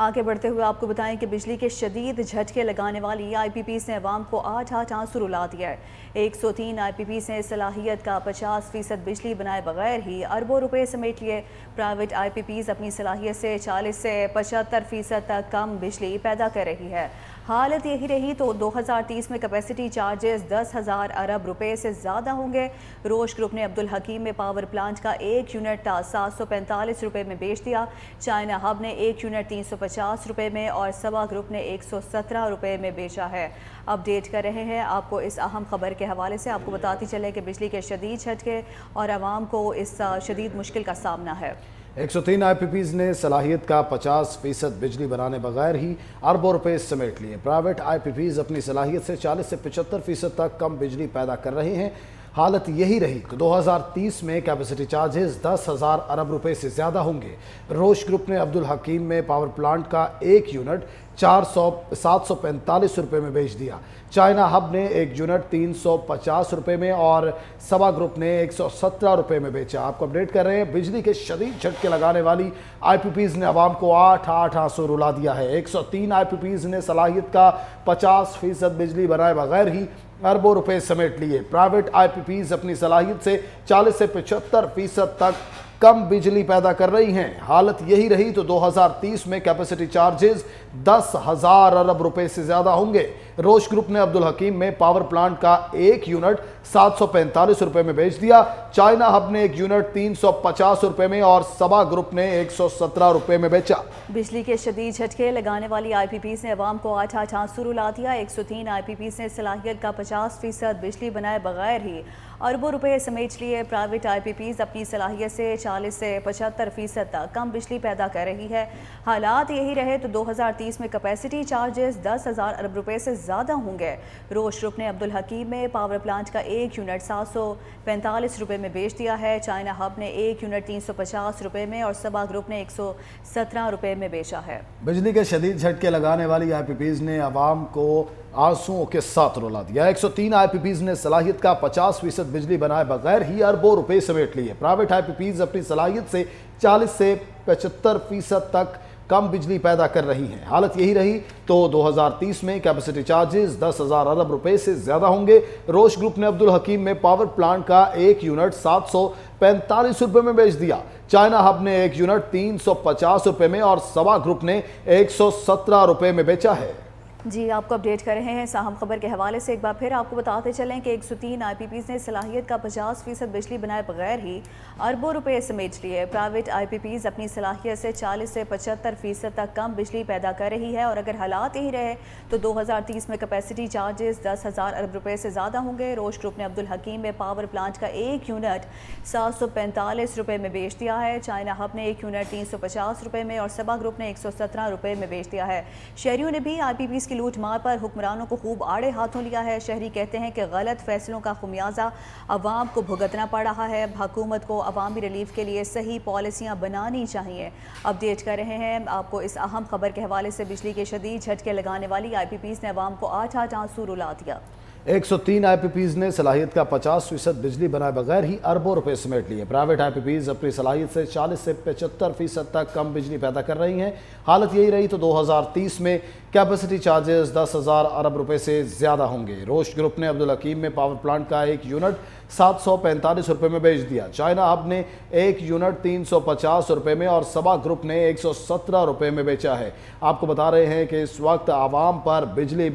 آگے بڑھتے ہوئے آپ کو بتائیں کہ بجلی کے شدید جھٹکے لگانے والی آئی پی پیز نے عوام کو آٹھ آنسو رلا دیا ہے۔ 103 آئی پی پیز نے صلاحیت کا 50% بجلی بنائے بغیر ہی اربوں روپے سمیٹ لیے۔ پرائیویٹ آئی پی پیز اپنی صلاحیت سے 40 سے 75% تک کم بجلی پیدا کر رہی ہے۔ حالت یہی رہی تو 2030 میں کیپیسٹی چارجز 10,000 ارب روپے سے زیادہ ہوں گے۔ روش گروپ نے عبدالحکیم میں پاور پلانٹ کا ایک یونٹ 745 روپے میں بیچ دیا۔ چائنا ہب نے ایک یونٹ 350 روپے میں اور سوا گروپ نے 117 روپے میں بیچا ہے۔ اپڈیٹ کر رہے ہیں آپ کو اس اہم خبر کے حوالے سے۔ آپ کو بتاتی چلے کہ بجلی کے شدید جھٹکے اور عوام کو اس شدید مشکل کا سامنا ہے۔ 103 آئی پی پیز نے صلاحیت کا 50% بجلی بنانے بغیر ہی اربوں روپے سمیٹ لیے۔ پرائیویٹ آئی پی پیز اپنی صلاحیت سے 40 سے 75% تک کم بجلی پیدا کر رہے ہیں۔ حالت یہی رہی تو 2030 میں کیپیسٹی چارجز 10,000 ارب روپے سے زیادہ ہوں گے۔ روش گروپ نے عبدالحکیم میں پاور پلانٹ کا ایک یونٹ 745 روپے میں بیچ دیا۔ چائنا ہب نے ایک یونٹ 350 روپے میں اور سوا گروپ نے 117 روپے میں بیچا۔ آپ کو اپڈیٹ کر رہے ہیں، بجلی کے شدید جھٹکے لگانے والی آئی پی پیز نے عوام کو آٹھ آنسو رلا دیا ہے۔ 103 آئی پی پیز نے صلاحیت کا 50% بجلی بنائے بغیر ہی اربوں روپے سمیٹ لیے۔ پرائیویٹ آئی پی پیز اپنی صلاحیت سے 40 سے 75% تک کم بجلی پیدا کر رہی ہیں۔ حالت یہی رہی تو 2030 میں کیپیسٹی چارجز 10,000 ارب روپے سے زیادہ ہوں گے۔ روش گروپ نے عبدالحکیم میں پاور پلانٹ کا ایک یونٹ 745 روپے میں بیچ دیا۔ چائنا ہب نے ایک یونٹ 350 روپے میں اور سوا گروپ نے 117 روپے میں بیچا۔ بجلی کے شدید جھٹکے لگانے والی آئی پی پیز نے عوام کو آٹھ آنسو رلا دیا۔ 103 آئی پی پیز نے صلاحیت کا 50% بجلی بنائے بغیر ہی اربوں روپے سمیٹ لیے۔ پرائیویٹ آئی پی پیز اپنی صلاحیت سے 40 سے 75% تک کم بجلی پیدا کر رہی ہے۔ حالات یہی رہے تو 2030 میں کیپیسٹی چارجز 10,000 ارب روپے سے زیادہ ہوں گے۔ روش گروپ نے عبدالحکیم میں پاور پلانٹ کا ایک یونٹ 745 روپے میں بیچ دیا ہے۔ چائنا ہب نے ایک یونٹ 350 روپے میں اور سوا گروپ نے 117 روپے میں بیچا ہے۔ بجلی کے شدید جھٹکے لگانے والی آئی پی پیز نے عوام کو آنسوؤں کے ساتھ رلا دیا۔ 103 آئی پی پیز نے صلاحیت کا 50% بجلی بنائے بغیر ہی اربوں روپے سمیٹ لیے۔ پرائیویٹ آئی پی پیز اپنی صلاحیت سے 40 سے 75% تک کم بجلی پیدا کر رہی ہیں۔ حالت یہی رہی تو 2030 میں کیپیسٹی چارجز 10,000 ارب روپے سے زیادہ ہوں گے۔ روش گروپ نے عبدالحکیم میں پاور پلانٹ کا ایک یونٹ 745 روپے میں بیچ دیا۔ چائنا ہب نے ایک یونٹ 350 روپے میں اور سوا گروپ نے 117 روپے میں بیچا ہے۔ جی آپ کو اپڈیٹ کر رہے ہیں اس اہم خبر کے حوالے سے۔ ایک بار پھر آپ کو بتاتے چلیں کہ 103 آئی پی پیز نے صلاحیت کا 50% بجلی بنائے بغیر ہی اربوں روپے سمیٹ لیے۔ پرائیویٹ آئی پی پیز اپنی صلاحیت سے 40 سے 75% تک کم بجلی پیدا کر رہی ہے اور اگر حالات یہی رہے تو 2030 میں کیپیسٹی چارجز 10,000 ارب روپے سے زیادہ ہوں گے۔ روش گروپ نے عبدالحکیم میں پاور پلانٹ کا ایک یونٹ 745 روپے میں بیچ دیا ہے۔ چائنا ہب نے ایک یونٹ 350 روپے میں اور سبا گروپ نے 117 روپے میں بیچ دیا ہے۔ شہریوں نے بھی آئی پی پیز کی لوٹ مار پر حکمرانوں کو خوب آڑے ہاتھوں لیا ہے۔ شہری کہتے ہیں کہ غلط فیصلوں کا خمیازہ عوام کو بھگتنا پڑ رہا ہے۔ حکومت کو عوامی ریلیف کے لیے صحیح پالیسیاں بنانی چاہیے۔ اپڈیٹ کر رہے ہیں آپ کو اس اہم خبر کے حوالے سے۔ بجلی کے شدید جھٹکے لگانے والی آئی پی پیز نے عوام کو آٹھ آنسو رلا دیا۔ 103 آئی پی پیز نے صلاحیت کا 50% بجلی بنائے بغیر ہی اربوں روپے سمیٹ لیے۔ پرائیویٹ آئی پی پیز اپنی صلاحیت سے 40 سے 75% تک کم بجلی پیدا کر رہی ہیں۔ حالت یہی رہی تو 2030 میں کیپیسٹی چارجز 10,000 ارب روپے سے زیادہ ہوں گے۔ روش گروپ نے عبدالحکیم میں پاور پلانٹ کا ایک یونٹ 745 روپے میں بیچ دیا۔ چائنا ہب نے ایک یونٹ 350 روپے میں اور سبا گروپ نے 117 روپے میں بیچا ہے۔ آپ کو بتا رہے ہیں کہ اس وقت عوام پر بجلی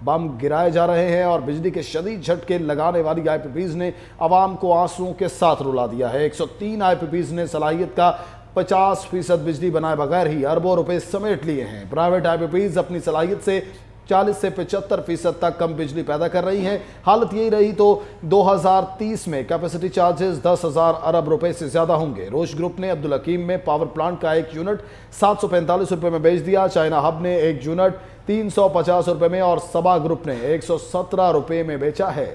بم گرائے جا رہے ہیں اور بجلی کے شدید جھٹکے لگانے والی آئی پی پیز نے عوام کو آنسوؤں کے ساتھ رلا دیا ہے۔ 103 آئی پی پیز نے صلاحیت کا 50% بجلی بنائے بغیر ہی اربوں روپے سمیٹ لیے ہیں۔ پرائیویٹ آئی پی پیز اپنی صلاحیت سے 40 سے 75% تک کم بجلی پیدا کر رہی ہیں۔ حالت یہی رہی تو 2030 میں کیپیسٹی چارجز 10,000 ارب روپے سے زیادہ ہوں گے۔ روش گروپ نے عبدالحکیم میں پاور پلانٹ کا ایک یونٹ 745 روپے میں بیچ دیا۔ چائنا ہب نے ایک یونٹ 350 روپے میں اور سبا گروپ نے 117 روپے میں بیچا ہے۔